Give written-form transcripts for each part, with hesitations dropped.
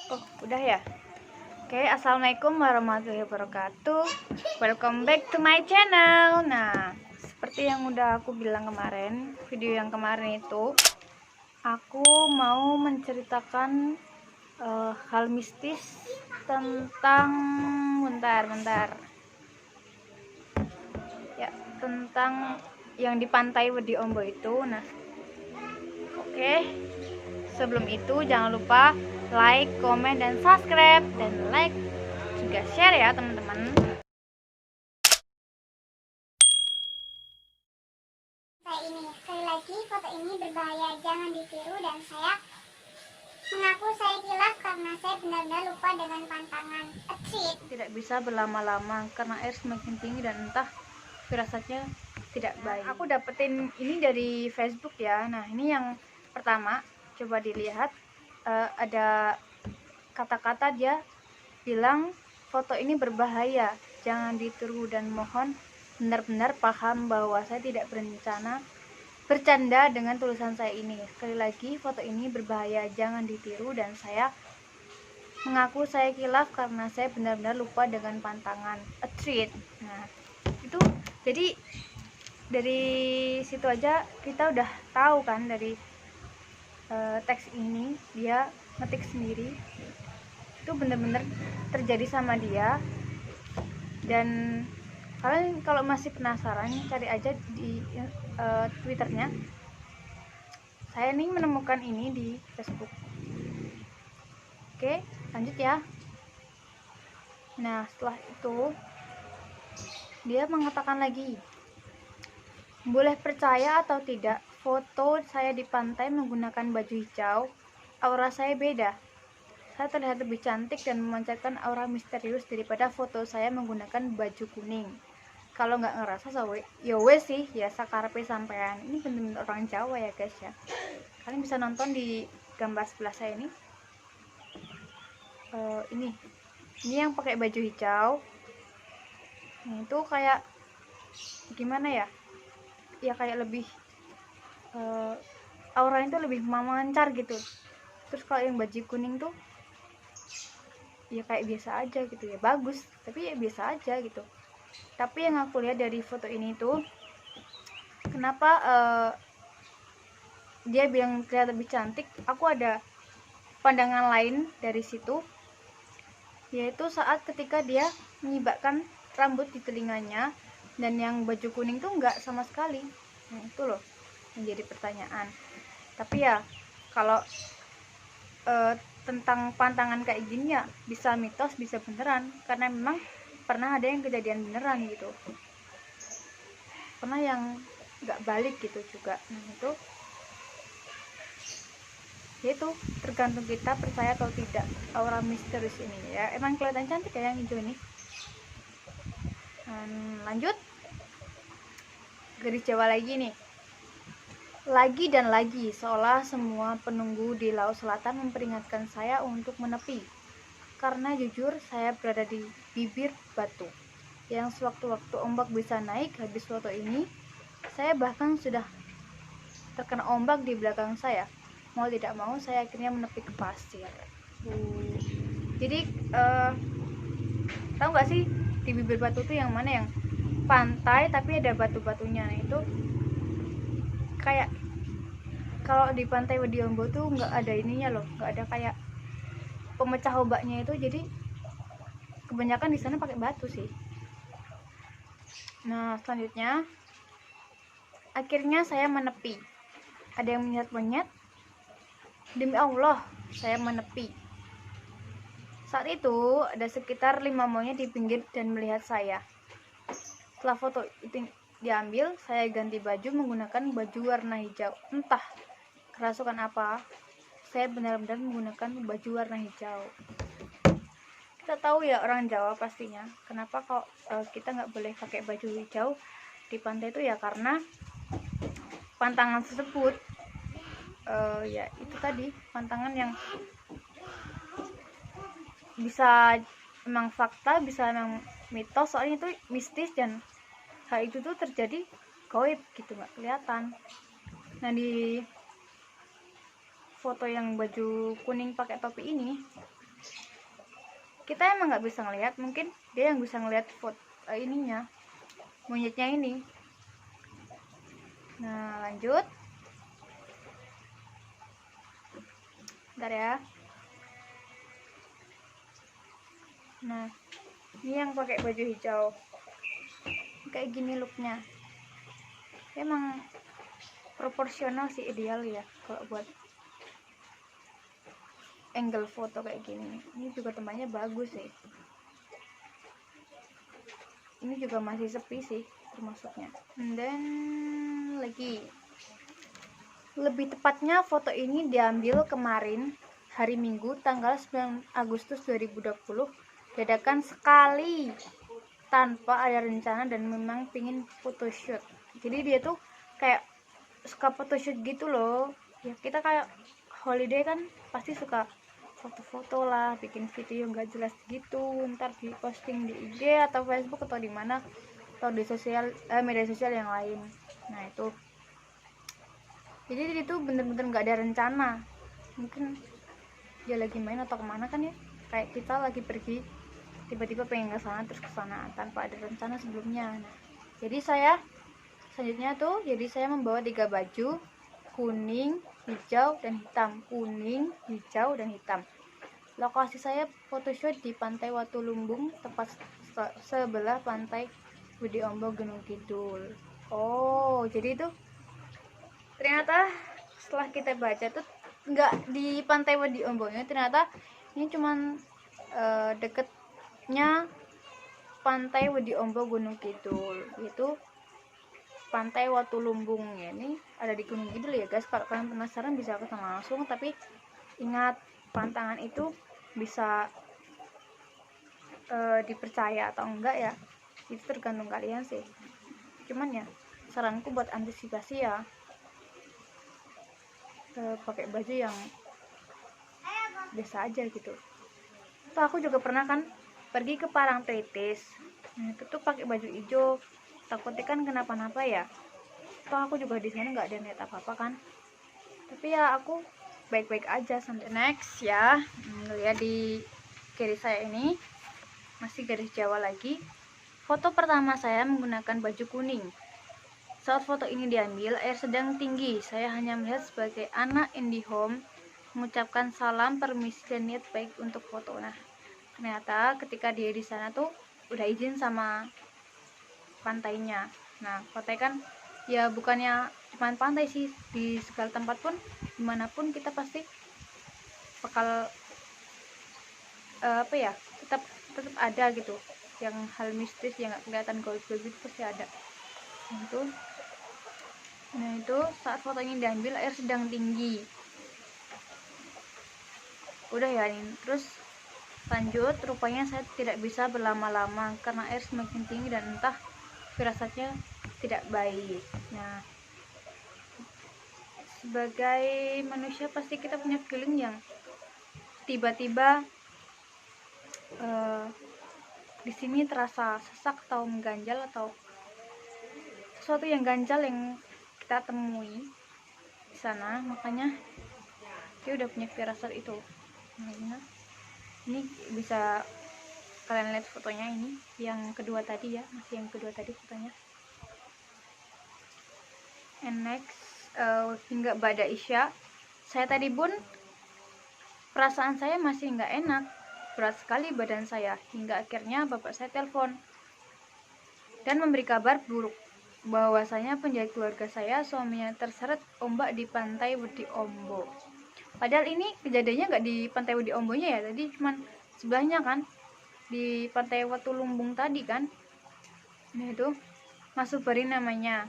Oh, udah ya? Oke, assalamualaikum warahmatullahi wabarakatuh. Welcome back to my channel. Nah, seperti yang udah aku bilang kemarin, video yang kemarin itu, aku mau menceritakan hal mistis tentang, bentar, ya, tentang yang di Pantai Wedi Ombo itu. Nah, oke. Sebelum itu jangan lupa like, komen, dan subscribe, dan like juga share ya teman-teman. Sekali lagi foto ini berbahaya, jangan ditiru, dan saya mengaku saya kilaf karena saya benar-benar lupa dengan pantangan. Tidak bisa berlama-lama karena air semakin tinggi dan entah firasatnya tidak baik. Aku dapetin ini dari Facebook ya. Nah, ini yang pertama, coba dilihat. Ada kata-kata dia bilang foto ini berbahaya, jangan ditiru, dan mohon benar-benar paham bahwa saya tidak berencana bercanda dengan tulisan saya ini. Sekali lagi, foto ini berbahaya, jangan ditiru, dan saya mengaku saya kilaf karena saya benar-benar lupa dengan pantangan a treat. Nah, itu jadi dari situ aja kita udah tahu kan, dari teks ini dia ngetik sendiri itu benar-benar terjadi sama dia. Dan kalian kalau masih penasaran, cari aja di Twitternya. Saya nih menemukan ini di Facebook. Oke, lanjut ya. Nah, setelah itu dia mengatakan lagi, boleh percaya atau tidak, foto saya di pantai menggunakan baju hijau, aura saya beda. Saya terlihat lebih cantik dan memancarkan aura misterius daripada foto saya menggunakan baju kuning. Kalau nggak ngerasa, ya wes sih, ya sakarepe sampean. Ini bener-bener orang Jawa ya guys ya. Kalian bisa nonton di gambar sebelah saya ini. Ini yang pakai baju hijau. Nah, itu kayak gimana ya? Ya kayak lebih auranya tuh lebih memancar gitu. Terus kalau yang baju kuning tuh ya kayak biasa aja gitu, ya bagus tapi ya biasa aja gitu. Tapi yang aku lihat dari foto ini tuh, kenapa dia bilang terlihat lebih cantik, aku ada pandangan lain dari situ, yaitu saat ketika dia menyibakkan rambut di telinganya, dan yang baju kuning tuh enggak sama sekali. Nah, itu loh menjadi pertanyaan. Tapi ya kalau tentang pantangan kayak gini ya bisa mitos bisa beneran, karena memang pernah ada yang kejadian beneran gitu, pernah yang nggak balik gitu juga. Nah, itu tergantung kita percaya atau tidak aura misterius ini ya. Emang kelihatan cantik ya yang hijau ini. Lanjut, garis Jawa lagi nih. Lagi dan lagi, seolah semua penunggu di Laut Selatan memperingatkan saya untuk menepi. Karena jujur, saya berada di bibir batu yang sewaktu-waktu ombak bisa naik. Habis foto ini, saya bahkan sudah terkena ombak di belakang saya. Mau tidak mau, saya akhirnya menepi ke pasir. Jadi, tahu nggak sih di bibir batu tuh yang mana, yang pantai tapi ada batu-batunya? Nah, itu kayak kalau di pantai Wedi Ombo tuh nggak ada ininya loh, nggak ada kayak pemecah ombaknya itu, jadi kebanyakan di sana pakai batu sih. Nah, selanjutnya akhirnya saya menepi. Ada yang monyet-monyet, demi Allah saya menepi. Saat itu ada sekitar 5 monyet di pinggir dan melihat saya. Setelah foto itu diambil, saya ganti baju menggunakan baju warna hijau. Entah kerasukan apa, saya benar-benar menggunakan baju warna hijau. Kita tahu ya orang Jawa pastinya, kenapa kok kita nggak boleh pakai baju hijau di pantai itu ya karena pantangan tersebut ya itu tadi, pantangan yang bisa memang fakta, bisa memang mitos, soalnya itu mistis dan hal itu tuh terjadi gaib gitu, nggak kelihatan. Nah, di foto yang baju kuning pakai topi ini, kita emang nggak bisa ngelihat, mungkin dia yang bisa ngelihat foto ininya, monyetnya ini. Nah lanjut, bentar ya. Nah ini yang pakai baju hijau, kayak gini looknya. Emang proporsional sih, ideal ya kalau buat angle foto kayak gini. Ini juga tempatnya bagus sih, ini juga masih sepi sih termasuknya. Dan lagi, lebih tepatnya foto ini diambil kemarin hari Minggu tanggal 9 Agustus 2020, dadakan sekali tanpa ada rencana dan memang pingin photoshoot. Jadi dia tuh kayak suka photoshoot gitu loh ya, kita kayak holiday kan pasti suka foto-foto lah, bikin video nggak jelas gitu, ntar di posting di IG atau Facebook atau di mana, atau di media sosial yang lain. Nah itu, jadi itu bener-bener nggak ada rencana, mungkin dia lagi main atau kemana kan ya, kayak kita lagi pergi tiba-tiba pengen ke sana terus ke sana tanpa ada rencana sebelumnya. Nah, jadi saya selanjutnya tuh, jadi saya membawa 3 baju, kuning, hijau, dan hitam. Kuning, hijau, dan hitam. Lokasi saya photoshoot di Pantai Watulumbung, tepat sebelah Pantai Budi Ombo, Gunung Kidul. Oh, jadi itu ternyata setelah kita baca tuh nggak di Pantai Budi Ombonya, ternyata ini cuman deketnya Pantai Budi Ombo, Gunung Kidul. Itu Pantai Watulumbung ya, ini ada di Gunung Kidul ya guys. Kalau kalian penasaran bisa ke sana langsung, tapi ingat, pantangan itu bisa dipercaya atau enggak ya, itu tergantung kalian sih. Cuman ya saranku buat antisipasi ya, pakai baju yang biasa aja gitu. Tuh aku juga pernah kan pergi ke Parangtritis, nah itu tuh pakai baju hijau, takutnya kan kenapa-napa ya. Toh aku juga di sana nggak ada niat apa-apa kan, tapi ya aku baik-baik aja. Sampai next ya. Lihat di kiri saya ini masih garis Jawa lagi. Foto pertama saya menggunakan baju kuning. Saat foto ini diambil, air sedang tinggi. Saya hanya melihat sebagai anak IndiHome mengucapkan salam, permisi, dan niat baik untuk foto. Nah, ternyata ketika dia di sana tuh udah izin sama pantainya. Nah, pantai kan ya bukannya cuma pantai sih, di segala tempat pun, dimanapun kita pasti bakal apa ya, tetap ada gitu yang hal mistis yang nggak kelihatan goib-goib itu pasti ada. Nah itu saat foto ini diambil, air sedang tinggi. Udah ya ini, terus lanjut, rupanya saya tidak bisa berlama-lama karena air semakin tinggi dan entah firasatnya tidak baik. Nah, sebagai manusia pasti kita punya feeling yang tiba-tiba di sini terasa sesak atau mengganjal, atau sesuatu yang ganjal yang kita temui di sana. Makanya dia udah punya firasat itu. Nah, ini bisa kalian lihat fotonya, ini yang kedua tadi ya, masih yang kedua tadi fotonya. And next, hingga Bada Isya, saya tadi pun perasaan saya masih nggak enak, berat sekali badan saya, hingga akhirnya bapak saya telepon dan memberi kabar buruk bahwasanya penjaga keluarga saya suaminya terseret ombak di Pantai Budi Ombo. Padahal ini kejadiannya nggak di Pantai Budi Ombonya ya, tadi cuman sebelahnya kan, di Pantai Watulumbung tadi kan. Nah itu Mas Subari namanya,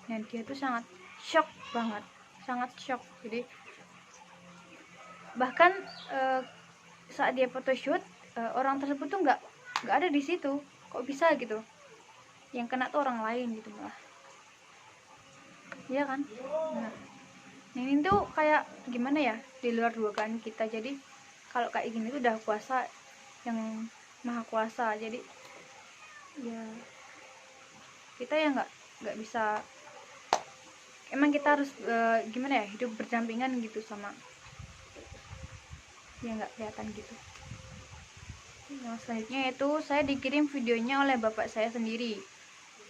dan dia tuh sangat shock banget, sangat shock. Jadi bahkan saat dia photoshoot, orang tersebut tuh nggak ada di situ. Kok bisa gitu, yang kena tuh orang lain gitu malah, iya kan. Nah ini tuh kayak gimana ya, di luar dugaan kita. Jadi kalau kayak gini tuh udah kuasa yang maha kuasa, jadi ya kita ya nggak bisa, emang kita harus gimana ya, hidup berdampingan gitu sama yang nggak kelihatan gitu. Yang selanjutnya yaitu saya dikirim videonya oleh bapak saya sendiri,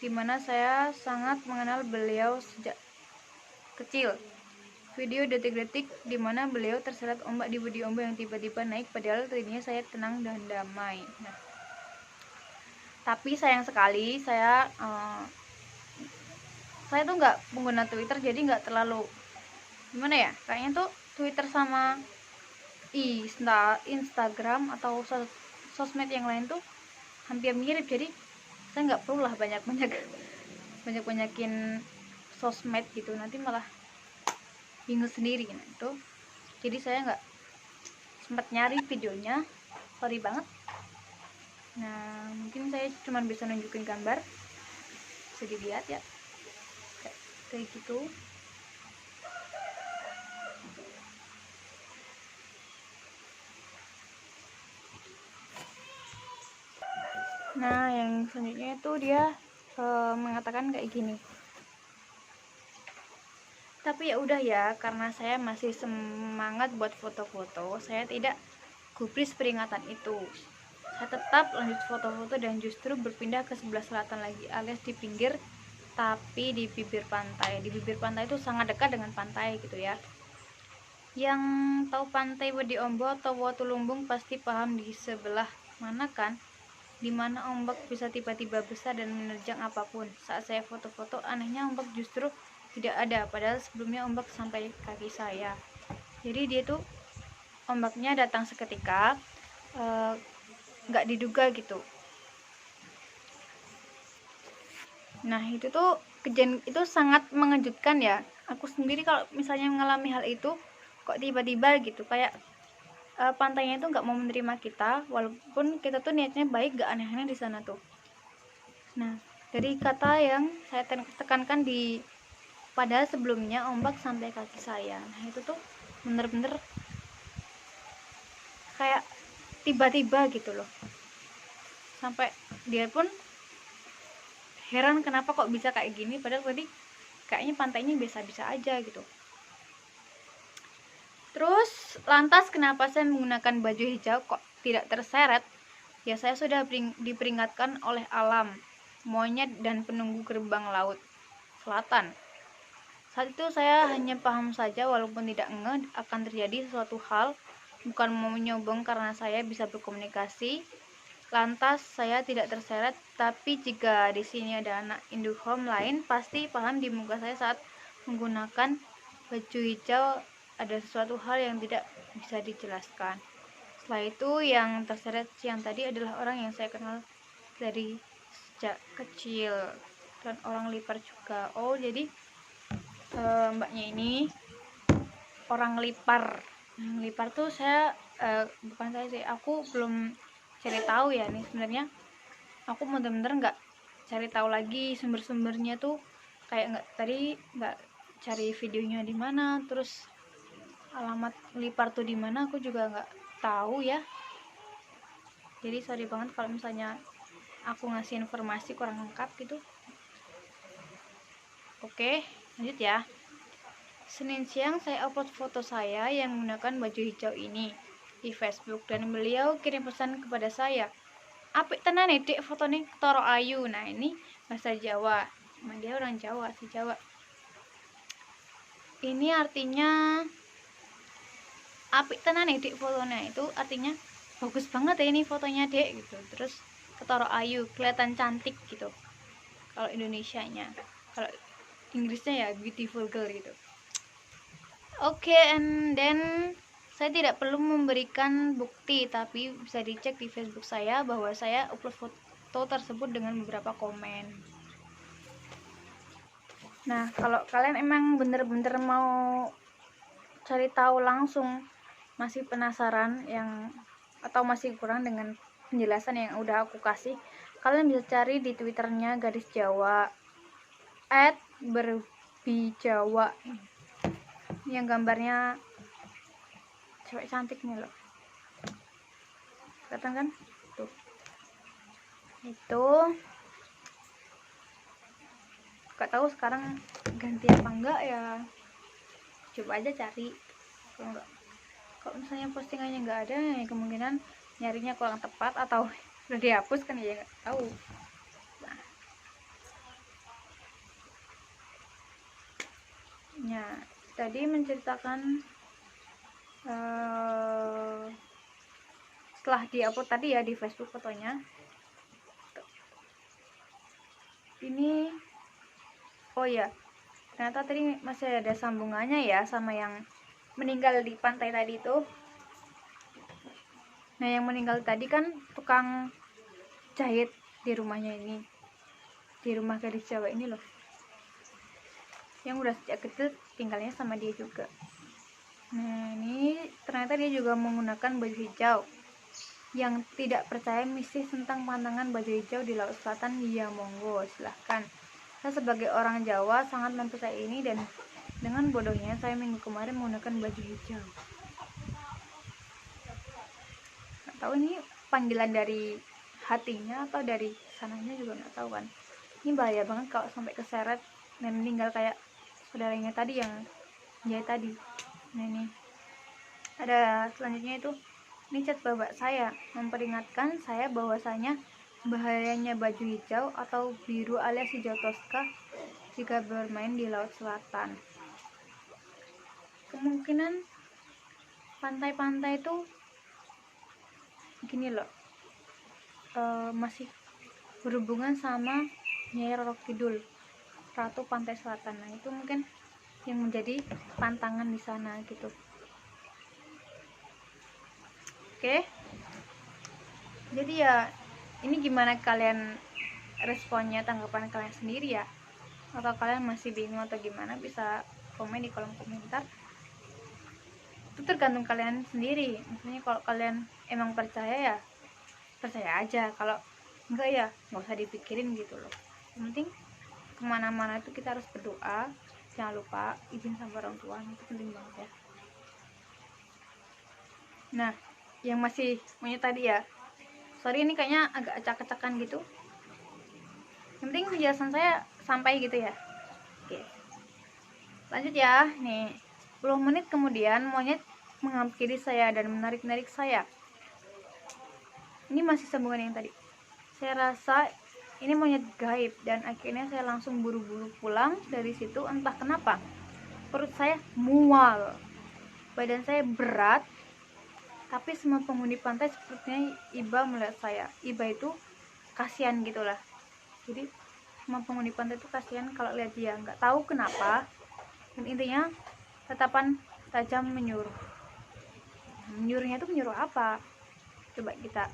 dimana saya sangat mengenal beliau sejak kecil. Video detik-detik dimana beliau terseret ombak di budi ombak yang tiba-tiba naik, padahal tadinya saya tenang dan damai. Nah, tapi sayang sekali saya tuh nggak pengguna Twitter, jadi nggak terlalu gimana ya, kayaknya tuh Twitter sama Instagram atau sosmed yang lain tuh hampir mirip, jadi saya nggak perlu lah banyakin sosmed gitu, nanti malah bingung sendiri. Nah itu jadi saya nggak sempat nyari videonya, sorry banget. Nah mungkin saya cuma bisa nunjukin gambar, bisa dilihat ya, kayak gitu. Nah yang selanjutnya itu dia mengatakan kayak gini, tapi ya udah ya, karena saya masih semangat buat foto-foto, saya tidak gubris peringatan itu. Saya tetap lanjut foto-foto dan justru berpindah ke sebelah selatan lagi, alias di pinggir tapi di bibir pantai. Di bibir pantai itu sangat dekat dengan pantai gitu ya. Yang tahu pantai Wedi Ombo atau Watulumbung pasti paham di sebelah mana kan, dimana ombak bisa tiba-tiba besar dan menerjang apapun. Saat saya foto-foto, anehnya ombak justru tidak ada, padahal sebelumnya ombak sampai kaki saya. Jadi dia tuh ombaknya datang seketika, nggak diduga gitu. Nah itu tuh kejadian itu sangat mengejutkan ya. Aku sendiri kalau misalnya mengalami hal itu, kok tiba-tiba gitu, kayak pantainya itu nggak mau menerima kita, walaupun kita tuh niatnya baik, gak aneh-aneh di sana tuh. Nah dari kata yang saya tekankan di padahal sebelumnya ombak sampai kaki saya, nah itu tuh bener-bener kayak tiba-tiba gitu loh, sampai dia pun heran kenapa kok bisa kayak gini, padahal tadi kayaknya pantainya biasa-biasa aja gitu. Terus lantas kenapa saya menggunakan baju hijau kok tidak terseret? Ya saya sudah diperingatkan oleh alam, monyet dan penunggu gerbang laut selatan. Saat itu saya hanya paham saja, walaupun tidak ngeh akan terjadi sesuatu hal. Bukan mau menyombong karena saya bisa berkomunikasi, lantas saya tidak terseret, tapi jika di sini ada anak Indihome lain, pasti paham di muka saya saat menggunakan baju hijau ada sesuatu hal yang tidak bisa dijelaskan. Setelah itu yang terseret siang tadi adalah orang yang saya kenal dari sejak kecil, dan orang Lipar juga. Oh jadi mbaknya ini orang Lipar. Lipar tuh saya bukan saya sih, aku belum cari tahu ya nih sebenarnya. Aku bener-bener nggak cari tahu lagi sumber-sumbernya tuh, kayak nggak cari videonya di mana, terus alamat Lipar tuh di mana aku juga nggak tahu ya. Jadi sorry banget kalau misalnya aku ngasih informasi kurang lengkap gitu. Oke lanjut ya. Senin siang saya upload foto saya yang menggunakan baju hijau ini di Facebook, dan beliau kirim pesan kepada saya, apik tenan nih dek foto nih ketoro ayu. Nah ini bahasa Jawa, emang dia orang Jawa, si Jawa. Ini artinya apik tenan nih dek fotonya, itu artinya bagus banget ya ini fotonya dek gitu. Terus ketoro ayu, kelihatan cantik gitu kalau Indonesianya, kalau Inggrisnya ya beautiful girl gitu. Oke, and then saya tidak perlu memberikan bukti, tapi bisa dicek di Facebook saya bahwa saya upload foto tersebut dengan beberapa komen. Nah, kalau kalian emang bener-bener mau cari tahu langsung, masih penasaran yang atau masih kurang dengan penjelasan yang udah aku kasih, kalian bisa cari di Twitternya Gadis Jawa @berbijawa, yang gambarnya cewek cantik nih loh, kelihatan kan tuh. Itu gak tahu sekarang ganti apa enggak ya, coba aja cari. Kalau misalnya postingannya nggak ada ya kemungkinan nyarinya kurang tepat atau udah dihapus kan ya nggak tahu. Nah, ya tadi menceritakan setelah diupload tadi ya di Facebook fotonya ini. Oh ya, ternyata tadi masih ada sambungannya ya sama yang meninggal di pantai tadi itu. Nah, yang meninggal tadi kan tukang jahit di rumahnya ini, di rumah gadis Jawa ini loh, yang udah sejak kecil tinggalnya sama dia juga. Nah, ini ternyata dia juga menggunakan baju hijau. Yang tidak percaya mistis tentang pantangan baju hijau di Laut Selatan, ya monggo silahkan. Saya sebagai orang Jawa sangat mempercayai ini, dan dengan bodohnya saya minggu kemarin menggunakan baju hijau. Nggak tahu ini panggilan dari hatinya atau dari sananya juga nggak tahu kan. Ini bahaya banget kalau sampai keseret dan meninggal kayak saudaranya tadi yang jahit tadi. Nah, ini ada selanjutnya itu, ini chat bapak saya memperingatkan saya bahwasanya bahayanya baju hijau atau biru alias hijau toska jika bermain di Laut Selatan. Kemungkinan pantai-pantai itu gini loh, masih berhubungan sama Nyai Roro Kidul, Ratu Pantai Selatan. Nah, itu mungkin yang menjadi pantangan di sana gitu. Oke. Jadi ya, ini gimana kalian responnya, tanggapan kalian sendiri ya? Atau kalian masih bingung atau gimana, bisa komen di kolom komentar. Itu tergantung kalian sendiri. Maksudnya kalau kalian emang percaya ya percaya aja, kalau enggak ya nggak usah dipikirin gitu loh. Yang penting kemana-mana itu kita harus berdoa, jangan lupa izin sama orang tua, itu penting banget ya. Nah, yang masih punya tadi ya, sorry ini kayaknya agak acak-acakan gitu. Yang penting penjelasan saya sampai gitu ya. Oke, lanjut ya. Nih, 10 menit kemudian monyet menghampiri saya dan menarik-narik saya. Ini masih sambungan yang tadi. Saya rasa ini monyet gaib, dan akhirnya saya langsung buru-buru pulang dari situ. Entah kenapa perut saya mual, badan saya berat, tapi semua penghuni pantai sepertinya iba melihat saya. Iba itu kasihan gitulah. Jadi semua penghuni pantai itu kasihan kalau lihat dia, nggak tahu kenapa. Dan intinya tatapan tajam menyuruh. Menyuruhnya itu menyuruh apa? Coba kita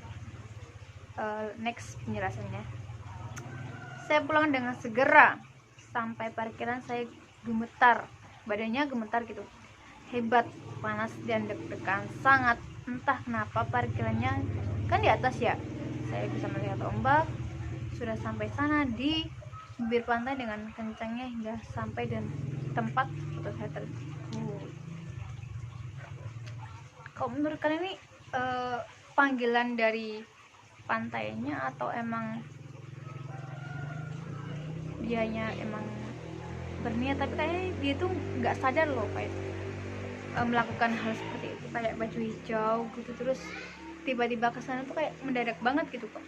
next penjelasannya. Saya pulang dengan segera. Sampai parkiran saya gemetar, badannya gemetar gitu, hebat, panas dan deg-degan sangat. Entah kenapa parkirannya kan di atas ya, saya bisa melihat ombak. Sudah sampai sana di bibir pantai dengan kencangnya hingga sampai dan tempat foto saya tersebut. Kalau menurut kalian ini panggilan dari pantainya atau emang dianya emang berniat, tapi kayaknya dia tuh nggak sadar loh kayak melakukan hal seperti itu, kayak baju hijau gitu, terus tiba-tiba kesana tuh kayak mendadak banget gitu kok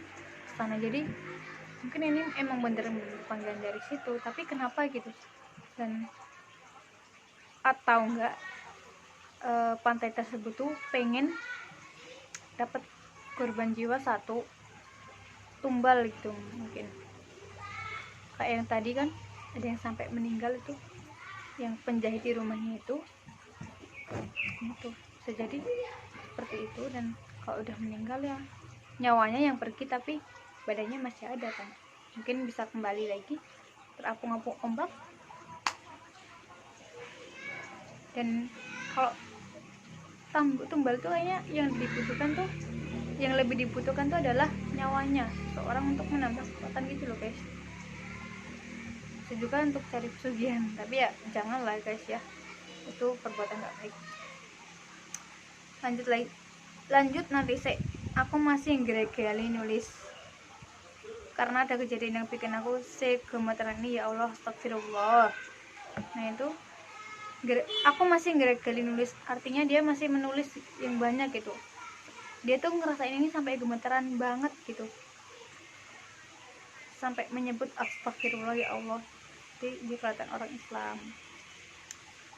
kesana. Jadi mungkin ini emang beneran panggilan dari situ, tapi kenapa gitu. Dan atau enggak pantai tersebut tuh pengen dapat korban jiwa satu tumbal gitu, mungkin kayak yang tadi kan ada yang sampai meninggal itu, yang penjahit di rumahnya itu bisa jadi seperti itu. Dan kalau udah meninggal ya nyawanya yang pergi, tapi badannya masih ada kan, mungkin bisa kembali lagi terapung-apung ombak. Dan kalau tumbal tuh kayaknya yang lebih dibutuhkan tuh adalah nyawanya seseorang untuk menambah kekuatan gitu loh guys. Itu juga untuk cari pesugihan, tapi ya janganlah guys ya, itu perbuatan gak baik. Lanjut nanti aku masih gregali nulis karena ada kejadian yang bikin aku gemeteran nih, ya Allah, astagfirullah. Nah itu aku masih gregali nulis, artinya dia masih menulis yang banyak gitu. dia tuh ngerasain ini sampai gemeteran banget gitu, sampai menyebut astagfirullah ya Allah. Dia kelihatan orang Islam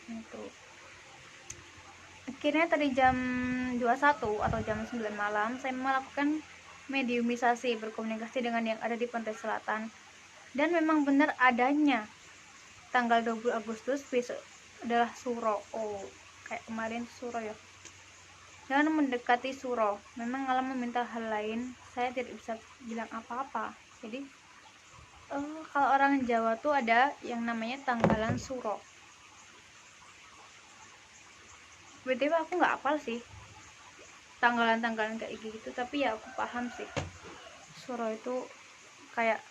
itu. Akhirnya tadi jam 21 atau jam 9 malam saya melakukan mediumisasi, berkomunikasi dengan yang ada di pantai selatan, dan memang benar adanya tanggal 20 Agustus besok adalah suro. Oh, kayak kemarin suro ya. Jangan mendekati suro. Memang alam meminta hal lain, saya tidak bisa bilang apa-apa. Jadi kalau orang Jawa tuh ada yang namanya tanggalan suro. BTW aku nggak hafal sih tanggalan-tanggalan kayak gitu, tapi ya aku paham sih. Suro itu kayak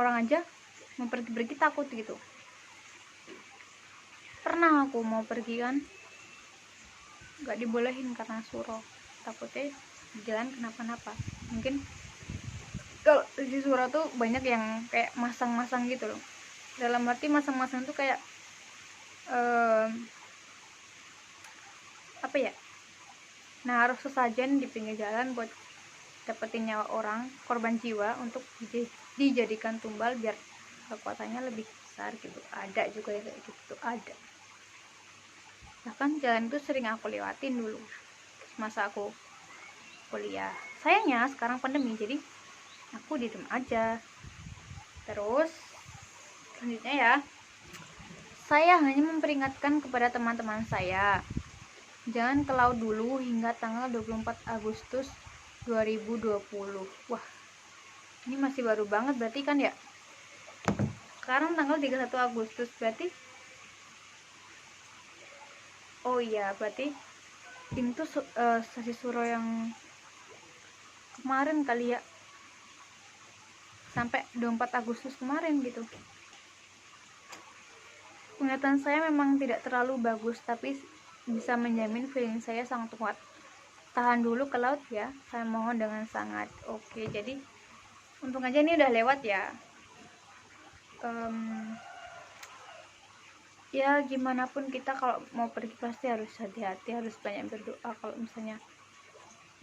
orang aja mau pergi-pergi takut gitu. Pernah aku mau pergi kan, nggak dibolehin karena suro, takutnya di jalan kenapa-napa. Mungkin kalau di suro tuh banyak yang kayak masang-masang gitu loh. Dalam arti masang-masang tuh kayak apa ya, nah harus sesajen di pinggir jalan buat dapetin nyawa orang, korban jiwa, untuk dijadikan tumbal biar kekuatannya lebih besar gitu. Ada juga yang kayak gitu, ada. Bahkan jalan itu sering aku lewatin dulu masa aku kuliah. Sayangnya sekarang pandemi, jadi aku di rumah aja. Terus selanjutnya ya, saya hanya memperingatkan kepada teman-teman saya, jangan ke laut dulu hingga tanggal 24 Agustus 2020. Wah, ini masih baru banget berarti kan ya. Sekarang tanggal 31 Agustus berarti, oh iya, berarti ini tuh stasi suro yang kemarin kali ya, sampai 24 Agustus kemarin gitu. Penglihatan saya memang tidak terlalu bagus, tapi bisa menjamin feeling saya sangat kuat. Tahan dulu ke laut ya, saya mohon dengan sangat. Oke, jadi untung aja ini udah lewat ya. Ya gimana pun kita kalau mau pergi pasti harus hati-hati, harus banyak berdoa. Kalau misalnya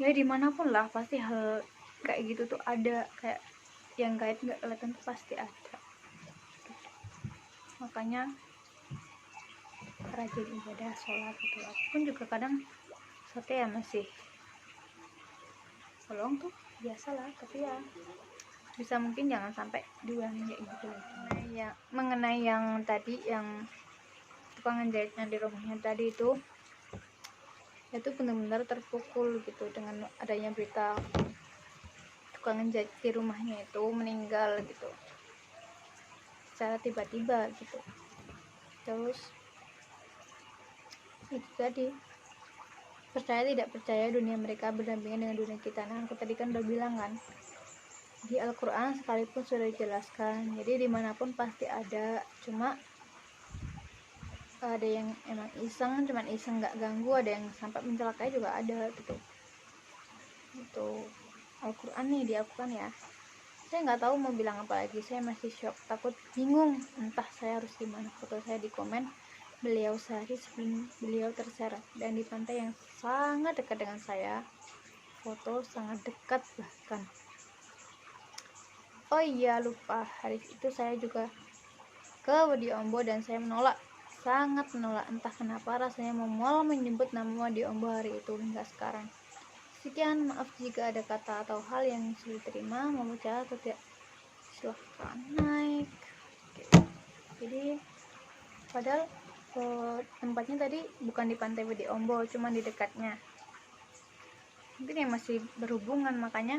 ya dimanapun lah, pasti hal kayak gitu tuh ada, kayak yang gaib nggak kelihatan tuh pasti ada. Makanya rajin ibadah, sholat gitu. Aku pun juga kadang sote ya masih tolong tuh biasa lah, tapi ya bisa mungkin jangan sampai diulangi kayak gitu lagi. Mengenai yang tadi, yang tukang jahitnya di rumahnya tadi itu benar-benar terpukul gitu dengan adanya berita tukang jahit di rumahnya itu meninggal gitu secara tiba-tiba gitu. Terus itu tadi, percaya tidak percaya, dunia mereka berdampingan dengan dunia kita. Nah aku tadi kan udah bilang kan, di Al-Quran sekalipun sudah dijelaskan, jadi dimanapun pasti ada. Cuma ada yang emang iseng, cuman iseng nggak ganggu, ada yang sampai mencelakai juga ada gitu. Itu Al-Quran nih, di Al-Quran ya. Saya nggak tahu mau bilang apa lagi, saya masih shock, takut, bingung, entah saya harus gimana. Foto saya di komen beliau sehari sebelum beliau terseret, dan di pantai yang sangat dekat dengan saya, foto sangat dekat bahkan. Oh iya, lupa, hari itu saya juga ke Wadi Ombo dan saya menolak, sangat menolak. Entah kenapa rasanya memual menyebut nama Wadi Ombo hari itu hingga sekarang. Sekian, maaf jika ada kata atau hal yang sulit diterima, mau bicara atau tidak, silahkan naik. Oke. Jadi padahal tempatnya tadi bukan di pantai Wadi Ombo, cuma di dekatnya. Mungkin yang masih berhubungan, makanya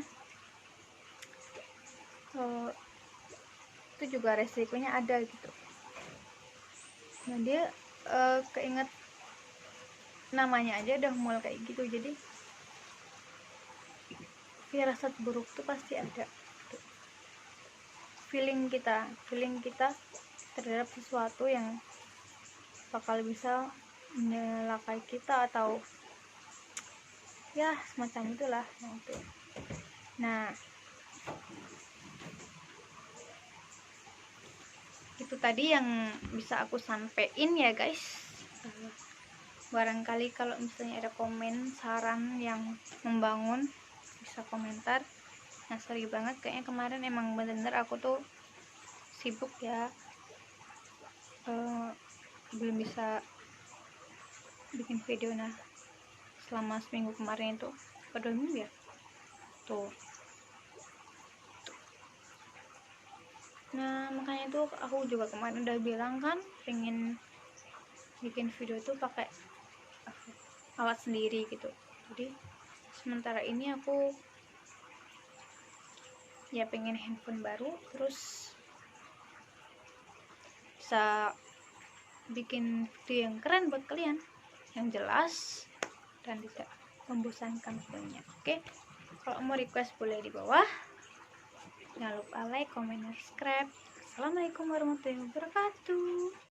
itu juga resikonya ada gitu. Nah dia keinget namanya aja udah mulai kayak gitu, jadi firasat buruk tuh pasti ada. Feeling kita terhadap sesuatu yang bakal bisa menyelakai kita atau ya semacam itulah. Nah itu tadi yang bisa aku sampein ya guys. barangkali kalau misalnya ada komen saran yang membangun bisa komentar. Nah, sorry banget, kayaknya kemarin emang bener-bener aku tuh sibuk ya, belum bisa bikin video. Nah, selama seminggu kemarin itu, atau 2 minggu ya tuh. Nah, makanya tuh aku juga kemarin udah bilang kan pengen bikin video tuh pakai alat sendiri gitu. Jadi sementara ini aku ya pengen handphone baru, terus bisa bikin video yang keren buat kalian, yang jelas dan tidak membosankan tentunya. Oke, kalau mau request boleh di bawah. Jangan lupa like, comment, dan subscribe. Assalamualaikum warahmatullahi wabarakatuh.